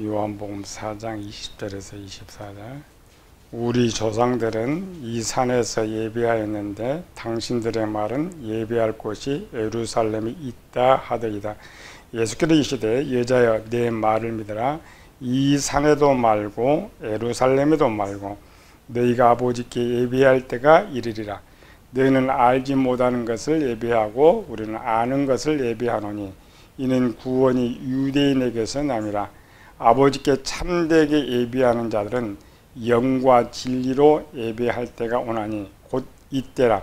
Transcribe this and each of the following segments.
요한복음 4장 20절에서 24절. 우리 조상들은 이 산에서 예배하였는데 당신들의 말은 예배할 곳이 예루살렘에 있다 하더이다. 예수께서 이르시되 여자여 내 말을 믿으라. 이 산에도 말고 예루살렘에도 말고 너희가 아버지께 예배할 때가 이르리라. 너희는 알지 못하는 것을 예배하고 우리는 아는 것을 예배하노니 이는 구원이 유대인에게서 남이라. 아버지께 참되게 예배하는 자들은 영과 진리로 예배할 때가 오나니 곧 이때라.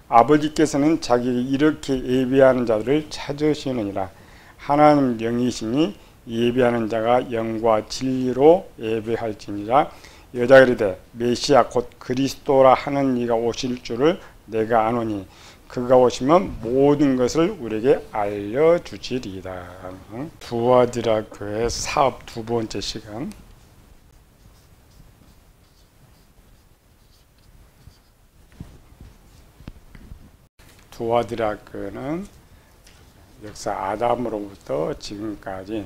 아버지께서는 자기를 이렇게 예배하는 자들을 찾으시느니라. 하나님 영이시니 예배하는 자가 영과 진리로 예배할지니라. 여자가 이르되 메시아 곧 그리스도라 하는 이가 오실 줄을 내가 아노니 그가 오시면 모든 것을 우리에게 알려주시리이다. 두아디라 교회 사업 두 번째 시간. 두아디라 교회는 역사 아담으로부터 지금까지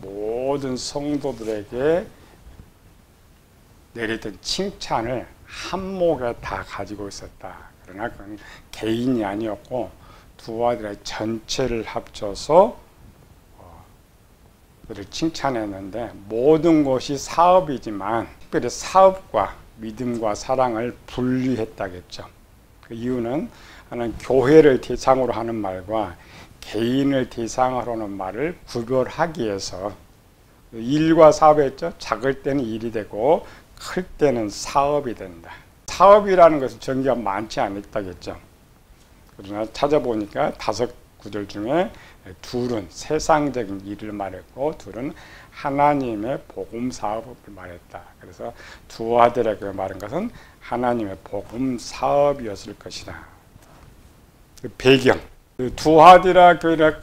모든 성도들에게 내렸던 칭찬을 한목에 다 가지고 있었다. 그러나 그건 개인이 아니었고 두아디라 전체를 합쳐서 그를 칭찬했는데 모든 것이 사업이지만 특별히 사업과 믿음과 사랑을 분리했다겠죠. 그 이유는 하나는 교회를 대상으로 하는 말과 개인을 대상으로 하는 말을 구별하기 위해서 일과 사업했죠. 작을 때는 일이 되고 클 때는 사업이 된다. 사업이라는 것은 전개가 많지 않다겠죠. 그러나 찾아보니까 5구절 중에 둘은 세상적인 일을 말했고 둘은 하나님의 복음 사업을 말했다. 그래서 두아디라가 말한 것은 하나님의 복음 사업이었을 것이다. 그 배경, 두아디라 교회가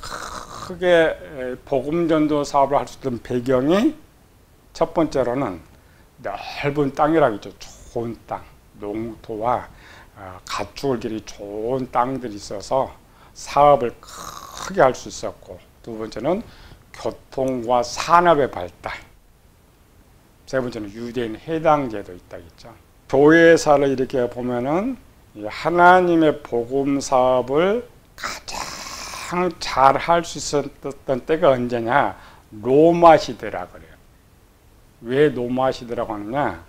크게 복음 전도 사업을 할 수 있던 배경이 첫 번째로는 넓은 땅이라겠죠. 좋은 땅, 농토와 가축을 기르기 좋은 땅들이 있어서 사업을 크게 할 수 있었고, 두 번째는 교통과 산업의 발달, 세 번째는 유대인 해당제도 있다겠죠. 교회사를 이렇게 보면은 하나님의 복음 사업을 가장 잘 할 수 있었던 때가 언제냐? 로마 시대라 그래요. 왜 로마 시대라고 하느냐?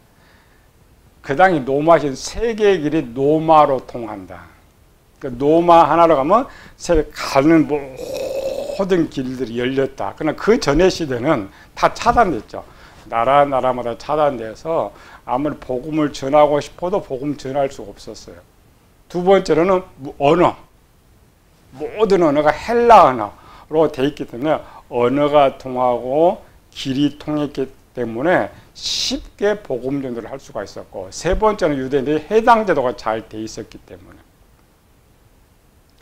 그 당시 로마 시대 세계의 길이 로마로 통한다. 그러니까 로마 하나로 가면 세계 가는 모든 길들이 열렸다. 그러나 그 전의 시대는 다 차단됐죠. 나라마다 차단돼서 아무리 복음을 전하고 싶어도 복음 전할 수가 없었어요. 두 번째로는 언어. 모든 언어가 헬라 언어로 돼 있기 때문에 언어가 통하고 길이 통했기 때문에 쉽게 복음 전도를 할 수가 있었고, 세 번째는 유대인들이 해당 제도가 잘 돼 있었기 때문에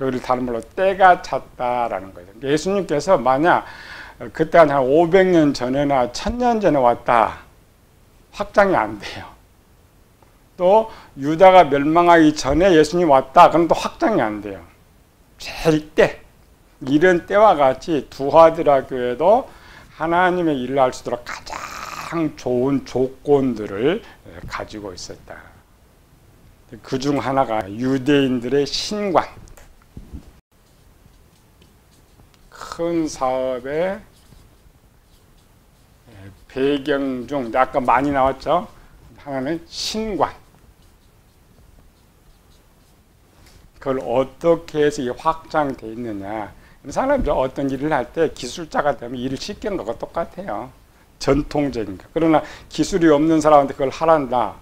여기를 다른 말로 때가 찼다라는 거죠. 예수님께서 만약 그때 한 500년 전에나 1000년 전에 왔다, 확장이 안 돼요. 또 유다가 멸망하기 전에 예수님이 왔다, 그럼 또 확장이 안 돼요. 제일 때, 이런 때와 같이 두아디라 교회도 하나님의 일을 할 수 있도록 가장 좋은 조건들을 가지고 있었다. 그 중 하나가 유대인들의 신관, 큰 사업의 배경 중 아까 많이 나왔죠. 하나는 신관. 그걸 어떻게 해서 확장되어 있느냐. 사람이 어떤 일을 할 때 기술자가 되면 일을 쉽게 하는 것과 똑같아요. 전통적인 거. 그러나 기술이 없는 사람한테 그걸 하란다,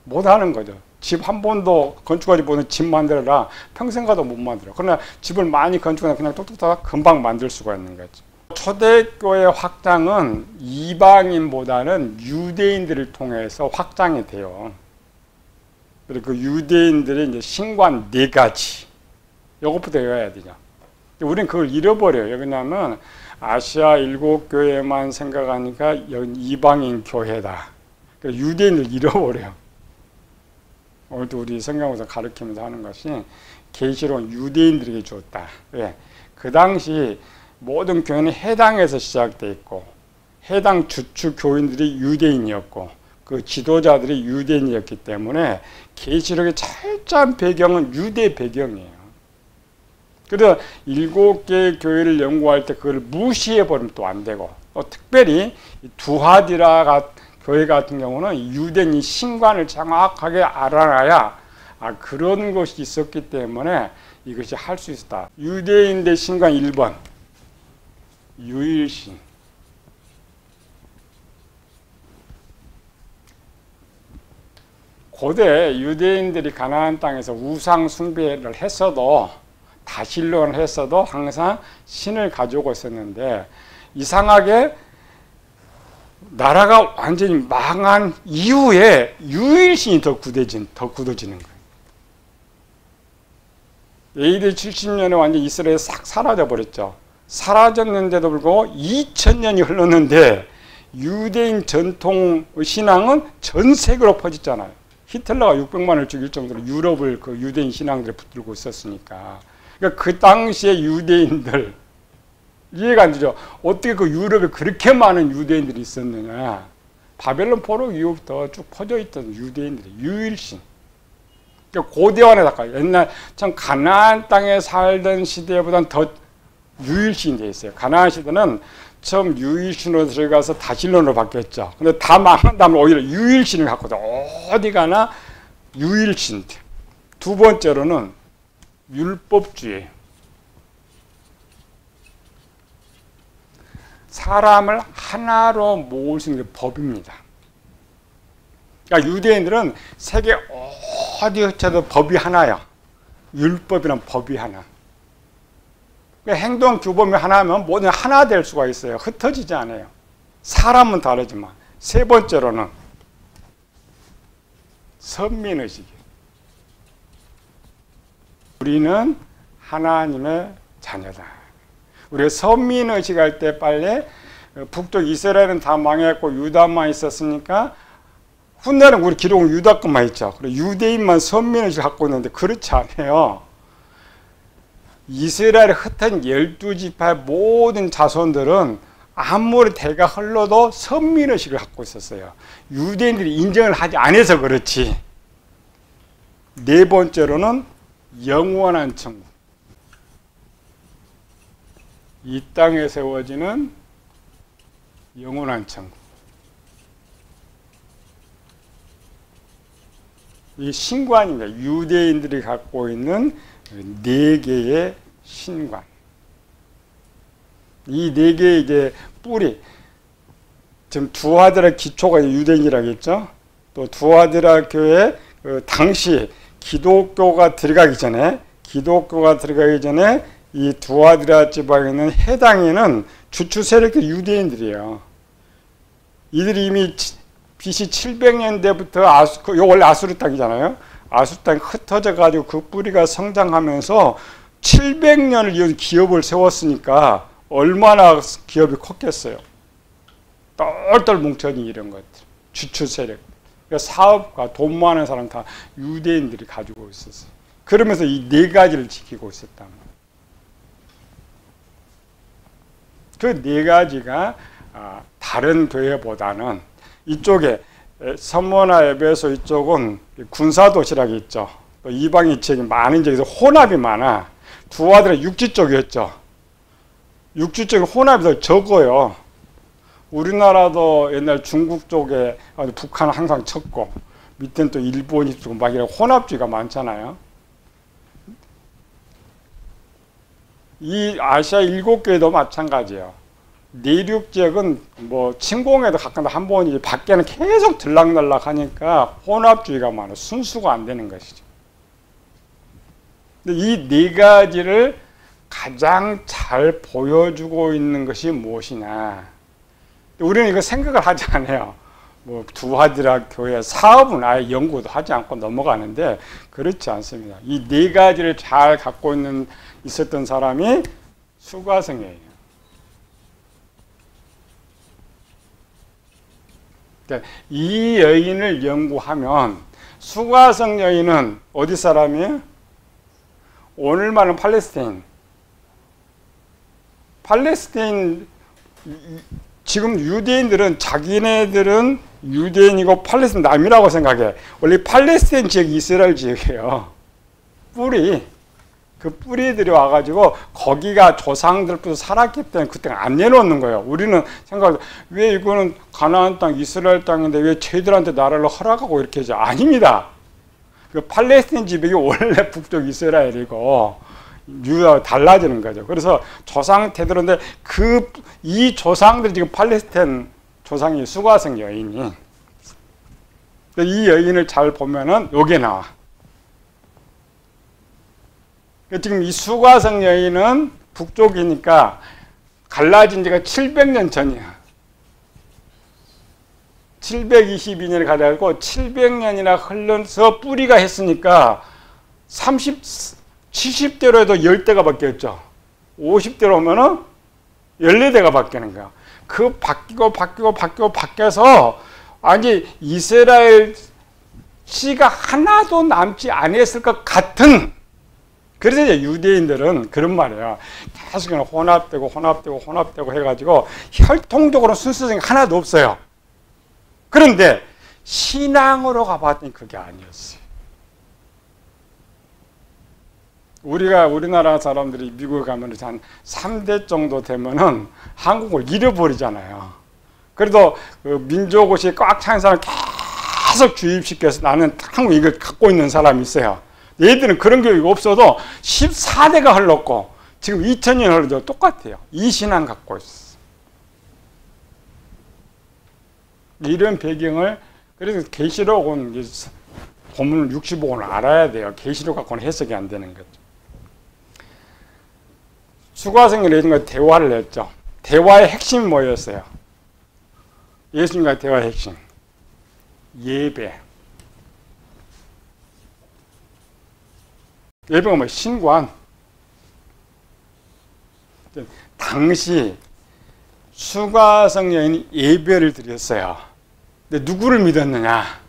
못하는 거죠. 집 한 번도 건축하지 못한 집 만들어라, 평생 가도 못 만들어. 그러나 집을 많이 건축하면 그냥 똑똑똑 금방 만들 수가 있는 거죠. 초대교회 확장은 이방인보다는 유대인들을 통해서 확장이 돼요. 그리고 그 유대인들의 이제 신관 4가지, 이것부터 외워야 되죠. 우리는 그걸 잃어버려요. 왜냐하면 아시아 7교회만 생각하니까 여기 이방인 교회다. 유대인을 잃어버려요. 오늘도 우리 성경에서 가르치면서 하는 것이 계시록은 유대인들에게 줬다. 왜? 그 당시 모든 교회는 해당에서 시작되어 있고 해당 주축 교인들이 유대인이었고 그 지도자들이 유대인이었기 때문에 계시록의 철저한 배경은 유대 배경이에요. 그래서 7개의 교회를 연구할 때 그걸 무시해버리면 또 안 되고, 또 특별히 두하디라 교회 같은 경우는 유대인이 신관을 정확하게 알아놔야 그런 것이 있었기 때문에 이것이 할 수 있었다. 유대인대 신관 1번 유일신. 고대 유대인들이 가나안 땅에서 우상 숭배를 했어도, 다신론을 했어도 항상 신을 가지고 있었는데, 이상하게 나라가 완전히 망한 이후에 유일신이 더 굳어지는 거예요. AD 70년에 완전 이스라엘이 싹 사라져 버렸죠. 사라졌는데도 불구하고 2000년이 흘렀는데 유대인 전통 신앙은 전 세계로 퍼졌잖아요. 히틀러가 600만을 죽일 정도로 유럽을 그 유대인 신앙들에 붙들고 있었으니까. 그러니까 그 당시에 유대인들 이해가 안 되죠. 어떻게 그 유럽에 그렇게 많은 유대인들이 있었느냐. 바벨론 포로 이후부터 쭉 퍼져 있던 유대인들이 유일신. 고대화에 가까워요. 옛날 참 가나안 땅에 살던 시대보다는 더 유일신이 되어 있어요. 가나안 시대는 처음 유일신으로 들어가서 다신론으로 바뀌었죠. 근데 다 망한 다음에 오히려 유일신을 갖고서 어디 가나 유일신. 두 번째로는 율법주의. 사람을 하나로 모을 수 있는 게 법입니다. 그러니까 유대인들은 세계 어디 흩어도 법이 하나야. 율법이란 법이 하나. 그러니까 행동 규범이 하나면 뭐든 하나 될 수가 있어요. 흩어지지 않아요. 사람은 다르지만. 세 번째로는 선민의식이에요. 우리는 하나님의 자녀다. 우리가 선민의식 할 때 빨리 북쪽 이스라엘은 다 망했고 유다만 있었으니까 훗날은 우리 기록은 유다 것만 있죠. 그리고 유대인만 선민의식을 갖고 있는데 그렇지 않아요. 이스라엘에 흩은 12지파의 모든 자손들은 아무리 대가 흘러도 선민의식을 갖고 있었어요. 유대인들이 인정을 하지 않아서 그렇지. 네 번째로는 영원한 천국. 이 땅에 세워지는 영원한 천국. 이 신관입니다. 유대인들이 갖고 있는 4개의 신관. 이 4개의 이제 뿌리. 지금 두하드라 기초가 유대인이라고 했죠. 또 두하드라 교회 당시 기독교가 들어가기 전에 이 두하드라 지방에 있는 해당에는 주축 세력들 유대인들이에요. 이들이 이미 BC 700년대부터 이거 원래 아수르 땅이잖아요. 아수르 땅이 흩어져 가지고 그 뿌리가 성장하면서 700년을 이어서 기업을 세웠으니까 얼마나 기업이 컸겠어요. 똘똘 뭉쳐진 이런 것들. 주축 세력. 그러니까 사업가, 돈 많은 사람 다 유대인들이 가지고 있었어요. 그러면서 이 4가지를 지키고 있었단 말이에요. 그 4가지가 다른 교회보다는 이쪽에 서머나 에베소 이쪽은 군사도시락이 있죠. 또 이방인 지역이 많은 지역에서 혼합이 많아. 두하드라 육지 쪽이었죠. 육지 쪽에 혼합이 더 적어요. 우리나라도 옛날 중국 쪽에 북한은 항상 쳤고 밑에는 또 일본이 있고 막 이런 혼합주의가 많잖아요. 이 아시아 7개도 마찬가지예요. 내륙 지역은 뭐 침공에도 가끔 한 번이지 밖에는 계속 들락날락 하니까 혼합주의가 많아. 순수가 안 되는 것이죠. 근데 이 4가지를 가장 잘 보여주고 있는 것이 무엇이냐. 우리는 이거 생각을 하지 않아요. 뭐 두하드라 교회 사업은 아예 연구도 하지 않고 넘어가는데 그렇지 않습니다. 이 4가지를 잘 갖고 있었던 사람이 수가성이에요. 이 여인을 연구하면 수가성 여인은 어디 사람이에요? 오늘 말은 팔레스타인 지금 유대인들은 자기네들은 유대인이고 팔레스타인 남이라고 생각해. 원래 팔레스타인 지역이 이스라엘 지역이에요. 그 뿌리들이 와가지고 거기가 조상들부터 살았기 때문에 그때 안 내놓는 거예요. 우리는 생각해 왜 이거는 가나안 땅, 이스라엘 땅인데 왜 쟤들한테 나라를 허락하고 이렇게 하죠? 아닙니다. 그 팔레스타인 지역이 원래 북쪽 이스라엘이고 유다가 달라지는 거죠. 그래서 조상 태도인데 이 조상들이 지금 팔레스타인 조상이 수가성 여인이 이 여인을 잘 보면은 요게 나와. 지금 이 수가성 여인은 북쪽이니까 갈라진 지가 700년 전이야. 722년에 가다고 700년이나 흘러서 뿌리가 했으니까 70대로 해도 10대가 바뀌었죠. 50대로 오면은 14대가 바뀌는 거야. 그 바뀌어서 아니 이스라엘 씨가 하나도 남지 않았을 것 같은. 그래서 이제 유대인들은 그런 말이에요. 계속 혼합되고 해가지고 혈통적으로 순수성이 하나도 없어요. 그런데 신앙으로 가봤더니 그게 아니었어요. 우리나라 사람들이 미국에 가면 한 3대 정도 되면은 한국을 잃어버리잖아요. 그래도 그 민족의식이 꽉 찬 사람 계속 주입시켜서 나는 한국 이걸 갖고 있는 사람이 있어요. 얘들은 그런 교육이 없어도 14대가 흘렀고 지금 2000년 흘러도 똑같아요. 이 신앙 갖고 있어. 이런 배경을 그래서 계시록은 본문 65권을 알아야 돼요. 계시록 갖고는 해석이 안 되는 거죠. 수가성이 예수님과 대화를 했죠. 대화의 핵심이 뭐였어요? 예수님과 대화의 핵심. 예배. 예배가 뭐 신관. 당시 수가성 여인이 예배를 드렸어요. 근데 누구를 믿었느냐?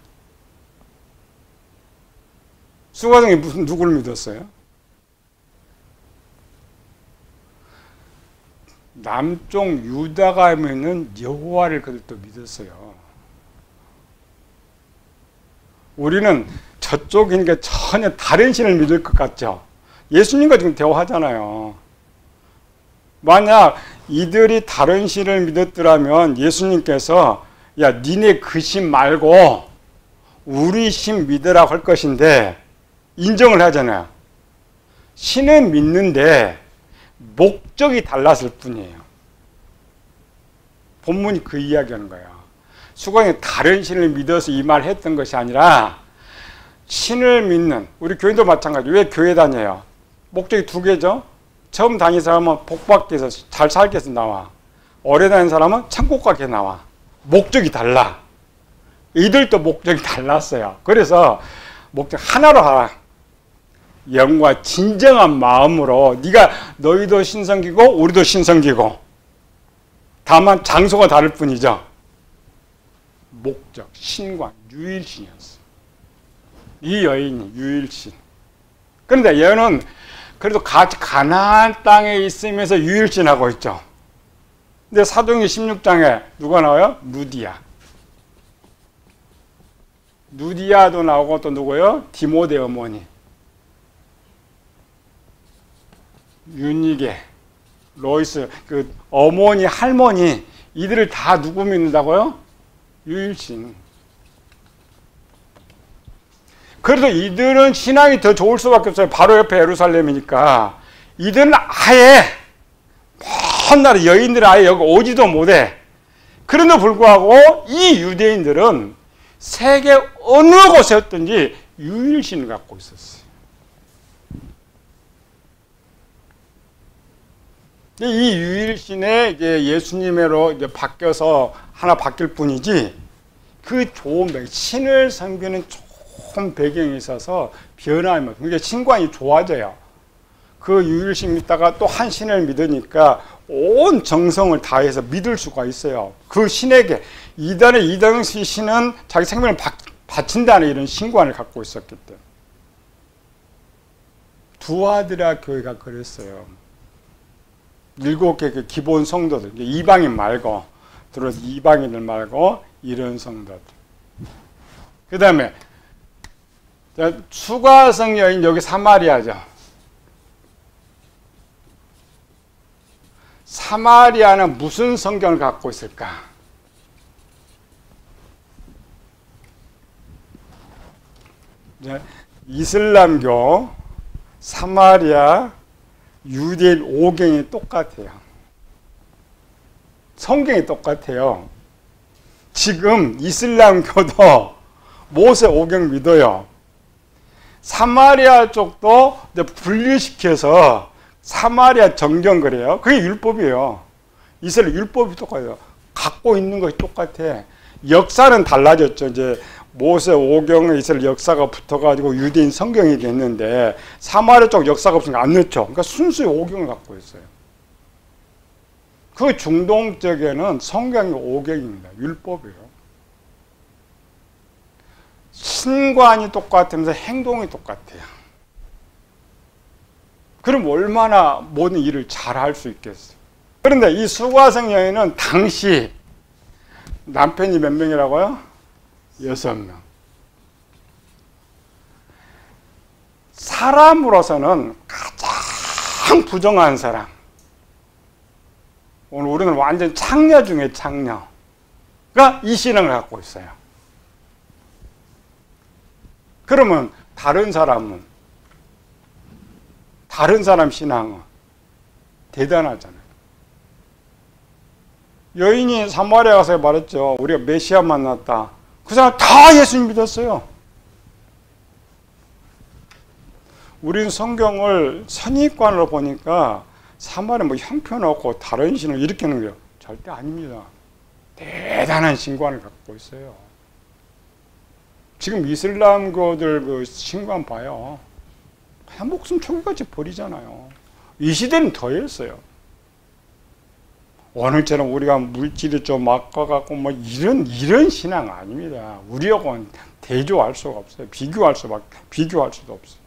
수가성이 누구를 믿었어요? 남쪽 유다가 믿는 여호와를 그들도 믿었어요. 우리는 저쪽이니까 전혀 다른 신을 믿을 것 같죠. 예수님과 지금 대화하잖아요. 만약 이들이 다른 신을 믿었더라면 예수님께서 야 니네 그 신 말고 우리 신 믿으라고 할 것인데 인정을 하잖아요. 신은 믿는데 목적이 달랐을 뿐이에요. 본문이 그 이야기하는 거예요. 수가성이 다른 신을 믿어서 이 말을 했던 것이 아니라 신을 믿는 우리 교인도 마찬가지. 왜 교회 다녀요? 목적이 두 개죠. 처음 다니는 사람은 복받기 위해서 잘 살기 위해서 나와. 오래 다니는 사람은 천국 가기 위해서 나와. 목적이 달라. 이들도 목적이 달랐어요. 그래서 목적 하나로 하라. 영과 진정한 마음으로 너희도 신성기고 우리도 신성기고 다만 장소가 다를 뿐이죠. 목적, 신관, 유일신이었어. 이 여인이 유일신. 그런데 얘는 그래도 같이 가나안 땅에 있으면서 유일신하고 있죠. 근데 사도행전 16장에 누가 나와요? 루디아. 루디아도 나오고 또 누구요? 디모데 어머니. 유니게, 로이스, 그 어머니, 할머니 이들을 다 누구 믿는다고요? 유일신. 그래도 이들은 신앙이 더 좋을 수밖에 없어요. 바로 옆에 예루살렘이니까. 이들은 아예 먼 나라 여인들은 아예 여기 오지도 못해. 그럼에도 불구하고 이 유대인들은 세계 어느 곳에 있든지 유일신을 갖고 있었어요. 이 유일신에 이제 예수님으로 이제 바뀌어서 하나 바뀔 뿐이지 그 좋은 신을 섬기는 좋은 배경이 있어서 변화하면 그러니까 신관이 좋아져요. 그 유일신 믿다가 또 한 신을 믿으니까 온 정성을 다해서 믿을 수가 있어요. 그 신에게 이단의 신은 자기 생명을 바친다는 이런 신관을 갖고 있었기 때문에 두아드라 교회가 그랬어요. 7개 그 기본 성도들, 이방인 말고 주로 이방인들 말고 이런 성도들. 그 다음에 수가성 여인 여기 사마리아죠. 사마리아는 무슨 성경을 갖고 있을까? 이슬람교, 사마리아, 유대인 5경이 똑같아요. 성경이 똑같아요. 지금 이슬람교도 모세 5경 믿어요. 사마리아 쪽도 분리시켜서 사마리아 정경 그래요. 그게 율법이에요. 이스라엘 율법이 똑같아요. 갖고 있는 것이 똑같아. 역사는 달라졌죠. 이제 모세 5경에 이스라엘 역사가 붙어가지고 유대인 성경이 됐는데 사마리아 쪽 역사가 없으니까 안 넣죠. 그러니까 순수히 5경을 갖고 있어요. 그 중동 쪽에는 성경이 5경입니다. 율법이에요. 신관이 똑같으면서 행동이 똑같아요. 그럼 얼마나 모든 일을 잘 할 수 있겠어요. 그런데 이 수가성 여인은 당시 남편이 몇 명이라고요? 6명. 사람으로서는 가장 부정한 사람. 오늘 우리는 완전 창녀 중에 창녀가 이 신앙을 갖고 있어요. 그러면 다른 사람은, 다른 사람 신앙은 대단하잖아요. 여인이 사마리아 가서 말했죠. 우리가 메시아 만났다. 그 사람 다 예수님 믿었어요. 우리는 성경을 선입관으로 보니까 사마리아 뭐 형편없고 다른 신을 일으키는 거예요. 절대 아닙니다. 대단한 신관을 갖고 있어요. 지금 이슬람교들 그 신관 봐요. 그냥 목숨 초기같이 버리잖아요. 이 시대는 더했어요. 오늘처럼 우리가 물질이 좀 막가갖고 뭐 이런 신앙 아닙니다. 우리하고는 대조할 수가 없어요. 비교할 수도 없어요.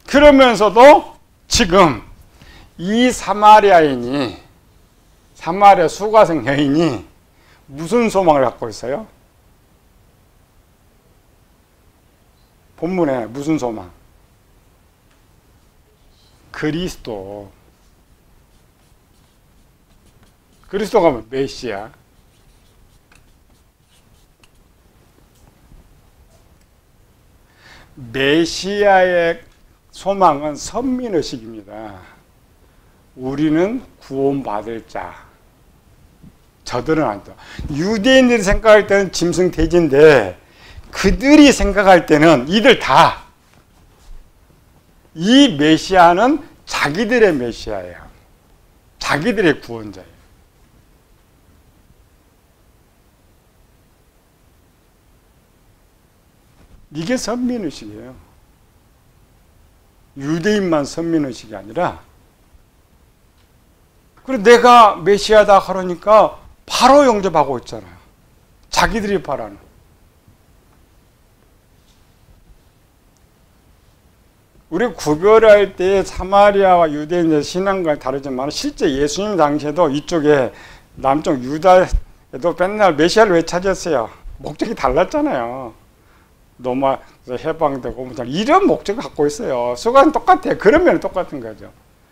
그러면서도 지금 이 사마리아 수가성 여인이 무슨 소망을 갖고 있어요? 본문에 무슨 소망? 그리스도. 그리스도가 뭐 메시아. 메시아의 소망은 선민의식입니다. 우리는 구원받을 자. 저들은 안 돼. 유대인들이 생각할 때는 짐승돼지인데 그들이 생각할 때는 이들 다 이 메시아는 자기들의 메시아예요. 자기들의 구원자예요. 이게 선민의식이에요. 유대인만 선민의식이 아니라 그리고 내가 메시아다 그러니까 바로 영접하고 있잖아요. 자기들이 바라는. 우리 구별할 때 사마리아와 유대인의 신앙과 다르지만 실제 예수님 당시에도 이쪽에 남쪽 유다에도 맨날 메시아를 왜 찾았어요? 목적이 달랐잖아요. 노마 해방되고 이런 목적을 갖고 있어요. 수가는 똑같아요. 그런 면은 똑같은 거죠.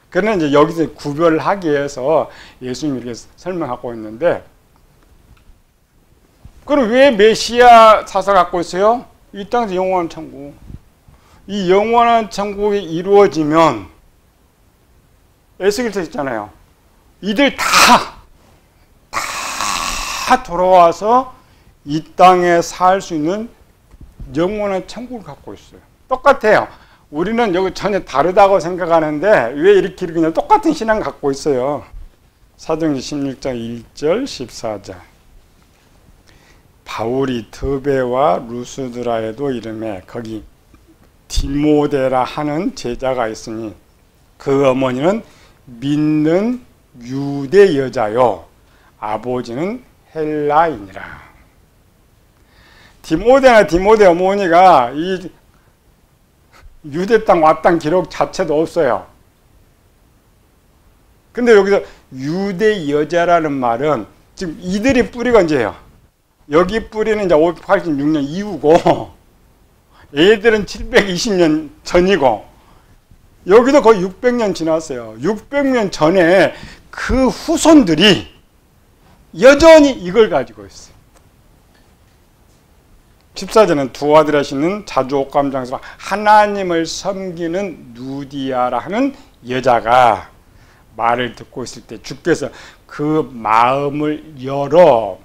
그러나 이제 여기서 구별하기 위해서 예수님이 이렇게 설명하고 있는데, 그럼 왜 메시아 사상을 갖고 있어요? 이 땅에서 영원한 천국. 이 영원한 천국이 이루어지면 에스겔서 있잖아요. 이들 다 돌아와서 이 땅에 살 수 있는 영원한 천국을 갖고 있어요. 똑같아요. 우리는 여기 전혀 다르다고 생각하는데 왜 이렇게 그냥 똑같은 신앙을 갖고 있어요. 사도행전 16장 1절 14절. 바울이 드베와 루스드라에도 이름에 거기 디모데라 하는 제자가 있으니 그 어머니는 믿는 유대 여자요 아버지는 헬라인이라. 디모데 어머니가 이 유대 땅 왔다는 기록 자체도 없어요. 근데 여기서 유대 여자라는 말은 지금 이들이 뿌리가 언제예요? 여기 뿌리는 이제 586년 이후고 얘들은 720년 전이고 여기도 거의 600년 지났어요. 600년 전에 그 후손들이 여전히 이걸 가지고 있어요. 14절은 두 아들 하시는 자주 옥감장에서 하나님을 섬기는 누디아라 하는 여자가 말을 듣고 있을 때 주께서 그 마음을 열어.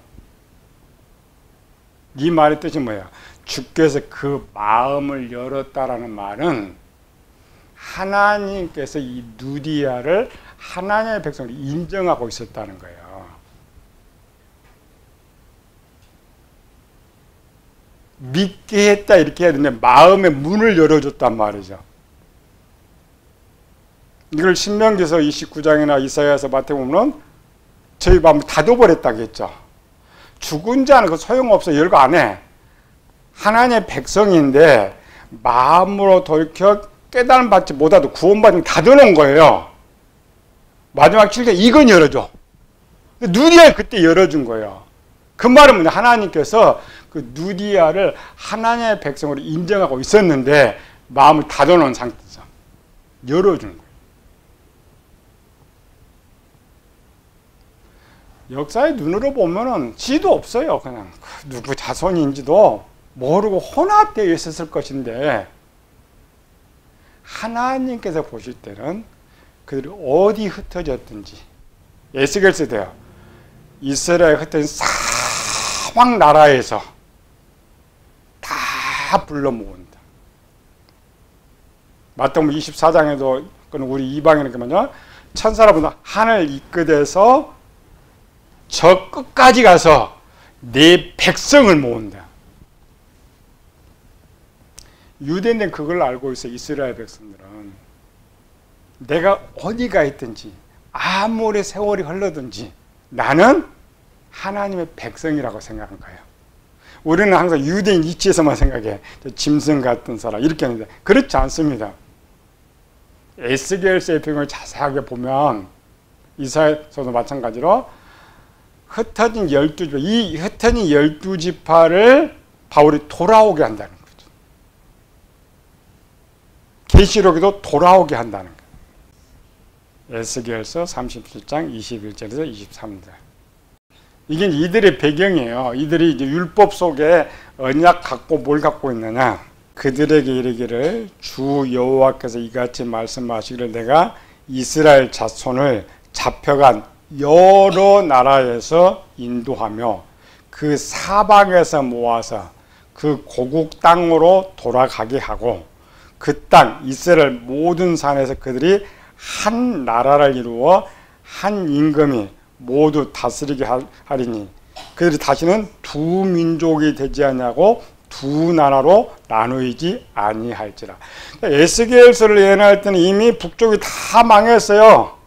이 말의 뜻이 뭐야? 주께서 그 마음을 열었다라는 말은 하나님께서 이 누디아를 하나님의 백성으로 인정하고 있었다는 거예요. 믿게 했다 이렇게 해야 되는데 마음의 문을 열어줬단 말이죠. 이걸 신명기서 29장이나 이사야서 마태복음은 저희 마음을 닫아버렸다고 했죠. 죽은 자는 그 소용없어. 열거 안 해. 하나님의 백성인데 마음으로 돌이켜 깨달음 받지 못하도 구원받으면 닫아놓은 거예요. 마지막 7절 이건 열어줘. 누디아를 그때 열어준 거예요. 그 말은 뭐냐? 하나님께서 그 누디아를 하나님의 백성으로 인정하고 있었는데 마음을 닫아놓은 상태에서 열어준 거예요. 역사의 눈으로 보면은 지도 없어요. 그냥 누구 자손인지도 모르고 혼합되어 있었을 것인데 하나님께서 보실 때는 그들이 어디 흩어졌든지 에스겔서 돼요. 이스라엘 흩어진 사방 나라에서 다 불러 모은다. 마태복음 24장에도 우리 이방인은 그러면요 천사라보다 하늘 이끌어서 저 끝까지 가서 내 백성을 모은다. 유대인들은 그걸 알고 있어요. 이스라엘 백성들은 내가 어디가 있든지 아무리 세월이 흘러든지 나는 하나님의 백성이라고 생각한 거예요. 우리는 항상 유대인 이치에서만 생각해. 짐승 같은 사람 이렇게 하는데 그렇지 않습니다. 에스겔서의 배경을 자세하게 보면 이사야서도 마찬가지로 흩어진 12지파, 이 흩어진 12지파를 바울이 돌아오게 한다는 거죠. 계시록에도 돌아오게 한다는 거예요. 에스겔서 37장 21절에서 23절. 이게 이들의 배경이에요. 이들이 이제 율법 속에 언약 갖고 뭘 갖고 있느냐? 그들에게 이르기를 주 여호와께서 이같이 말씀하시기를 내가 이스라엘 자손을 잡혀간 여러 나라에서 인도하며 그 사방에서 모아서 그 고국 땅으로 돌아가게 하고 그 땅 이스라엘 모든 산에서 그들이 한 나라를 이루어 한 임금이 모두 다스리게 하리니 그들이 다시는 두 민족이 되지 않냐고 두 나라로 나누이지 아니할지라. 에스겔서를 예언할 때는 이미 북쪽이 다 망했어요.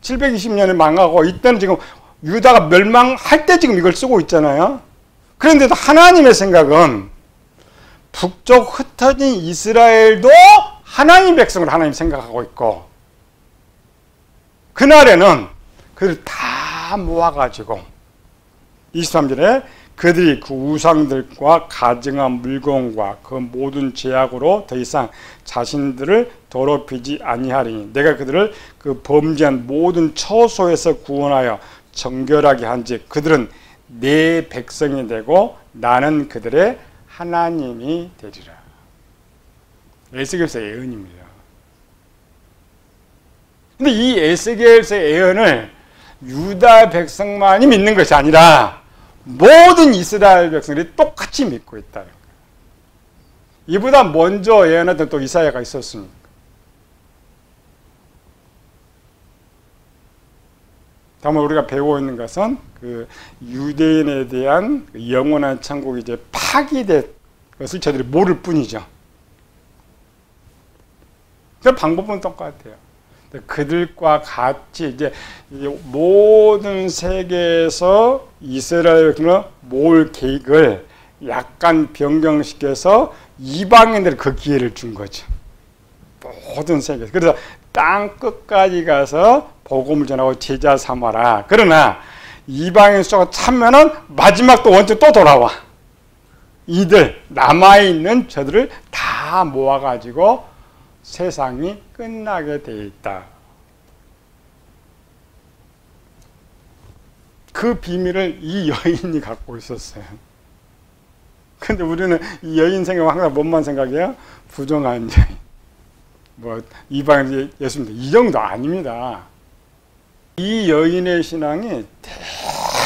720년에 망하고 이때는 지금 유다가 멸망할 때 지금 이걸 쓰고 있잖아요. 그런데도 하나님의 생각은 북쪽 흩어진 이스라엘도 하나님 백성을 하나님 생각하고 있고 그날에는 그들 다 모아가지고 23절에 그들이 그 우상들과 가증한 물건과 그 모든 죄악으로 더 이상 자신들을 더럽히지 아니하리니 내가 그들을 그 범죄한 모든 처소에서 구원하여 정결하게 한즉 그들은 내 백성이 되고 나는 그들의 하나님이 되리라. 에스겔서의 예언입니다. 근데 이 에스겔서의 예언을 유다 백성만이 믿는 것이 아니라 모든 이스라엘 백성들이 똑같이 믿고 있다는 거예요. 이보다 먼저 예언했던 또 이사야가 있었습니다. 다만 우리가 배우고 있는 것은 그 유대인에 대한 영원한 천국이 이제 파기된 것을 저들이 모를 뿐이죠. 그 방법은 똑같아요. 그들과 같이 이제 모든 세계에서 이스라엘을 모을 계획을 약간 변경시켜서 이방인들이 그 기회를 준 거죠. 모든 세계에서. 그래서 땅 끝까지 가서 복음을 전하고 제자 삼아라. 그러나 이방인 숫자가 차면은 마지막 또 원점 또 돌아와. 이들 남아있는 저들을 다 모아가지고 세상이 끝나게 돼 있다. 그 비밀을 이 여인이 갖고 있었어요. 근데 우리는 이 여인 생각하면 항상 뭔만 생각해요? 부정한 여인. 뭐 이방인 예수님 이 정도 아닙니다. 이 여인의 신앙이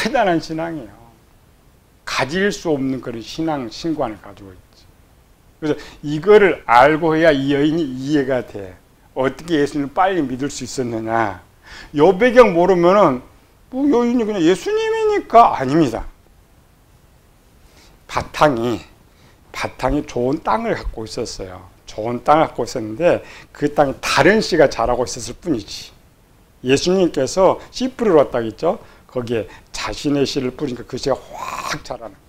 대단한 신앙이에요. 가질 수 없는 그런 신관을 가지고 있죠. 그래서 이거를 알고 해야 이 여인이 이해가 돼. 어떻게 예수님을 빨리 믿을 수 있었느냐. 요 배경 모르면은 뭐 여인이 그냥 예수님이니까 아닙니다. 바탕이 좋은 땅을 갖고 있었어요. 좋은 땅을 갖고 있었는데 그 땅에 다른 씨가 자라고 있었을 뿐이지. 예수님께서 씨 뿌리러 왔다고 했죠. 거기에 자신의 씨를 뿌리니까 그 씨가 확 자라는 거예요.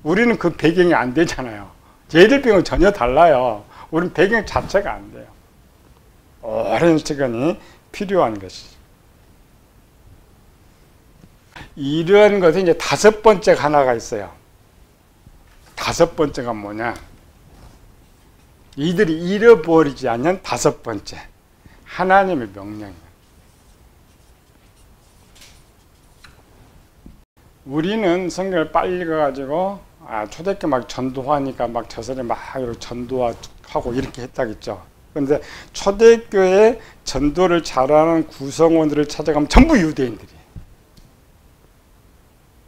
우리는 그 배경이 안 되잖아요. 얘들 배경은 전혀 달라요. 우리는 배경 자체가 안 돼요. 오랜 시간이 필요한 것이죠. 이런 것에 이제 다섯 번째가 하나가 있어요. 다섯 번째가 뭐냐? 이들이 잃어버리지 않는 다섯 번째. 하나님의 명령이에요. 우리는 성경을 빨리 읽어가지고, 초대교 막 전도하니까 막 저들이 막 전도하고 이렇게 했다겠죠. 그런데 초대교회 전도를 잘하는 구성원들을 찾아가면 전부 유대인들이에요.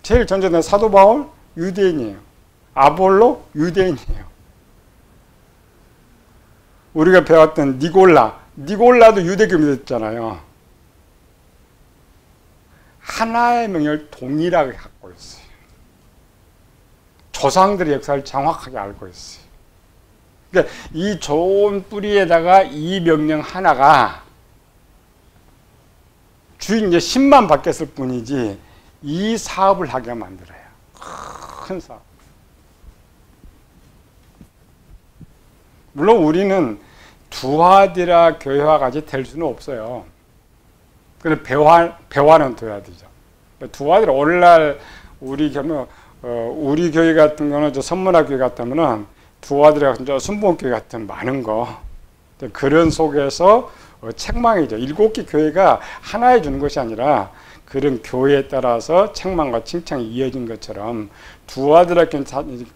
제일 전전된 사도 바울 유대인이에요. 아볼로 유대인이에요. 우리가 배웠던 니골라도 유대교 믿었잖아요. 하나의 명령을 동일하게 갖고 있어요. 조상들의 역사를 정확하게 알고 있어요. 그러니까 이 좋은 뿌리에다가 이 명령 하나가 주인 이제 10만 바뀌었을 뿐이지 이 사업을 하게 만들어요. 큰 사업. 물론 우리는 두아디라 교회와 같이 될 수는 없어요. 그래서 배화는 둬야 되죠. 두아디라 오늘날 우리 교회 같은 거는 저 선문학 교회 같으면은 두아디라 같은 저 순복음교회 같은 많은 거 그런 속에서 책망이죠. 7개 교회가 하나에 주는 것이 아니라 그런 교회에 따라서 책망과 칭찬이 이어진 것처럼 두아디라 교회는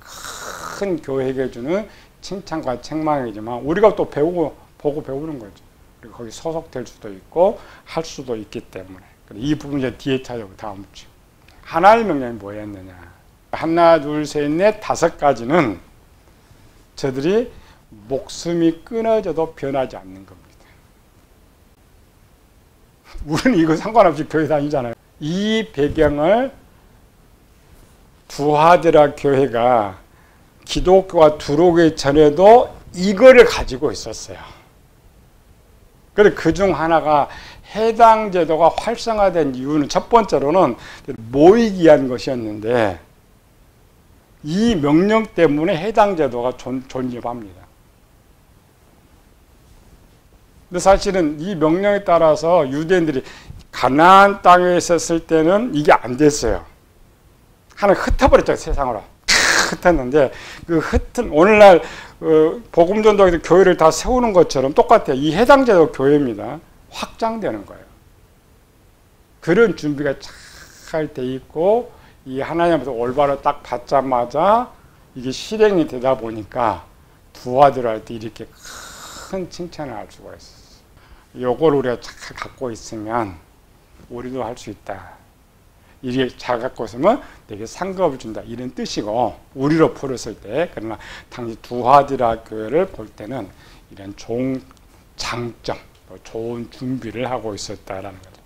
큰 교회에게 주는 칭찬과 책망이지만 우리가 또 보고 배우는 거죠. 그리고 거기 소속될 수도 있고 할 수도 있기 때문에 이 부분 이제 뒤에 찾아오고 다음 주 하나의 명령이 뭐였느냐. 하나, 둘, 셋, 넷, 5가지는 저들이 목숨이 끊어져도 변하지 않는 겁니다. 우리는 이거 상관없이 교회 다니잖아요. 이 배경을 두아디라 교회가 기독교가 들어오기 전에도 이거를 가지고 있었어요. 그런데 그중 하나가 해당 제도가 활성화된 이유는 첫 번째로는 모이기 위한 것이었는데 이 명령 때문에 해당 제도가 존립합니다. 근데 사실은 이 명령에 따라서 유대인들이 가나안 땅에 있었을 때는 이게 안 됐어요. 하나님 흩어버렸죠, 세상으로. 흩었는데 그 흩은 오늘날 복음 전도에서 교회를 다 세우는 것처럼 똑같아요. 이 해당 제도 교회입니다. 확장되는 거예요. 그런 준비가 잘 돼 있고 이 하나님께서 올바로 딱 받자마자 이게 실행이 되다 보니까 두아디라 할 때 이렇게 큰 칭찬을 할 수가 있어요. 요걸 우리가 잘 갖고 있으면 우리도 할 수 있다. 이게 잘 갖고 있으면 내게 상급을 준다. 이런 뜻이고 우리로 풀었을 때 그러나 당시 두아디라 교회를 볼 때는 이런 좋은 장점, 좋은 준비를 하고 있었다라는 거죠.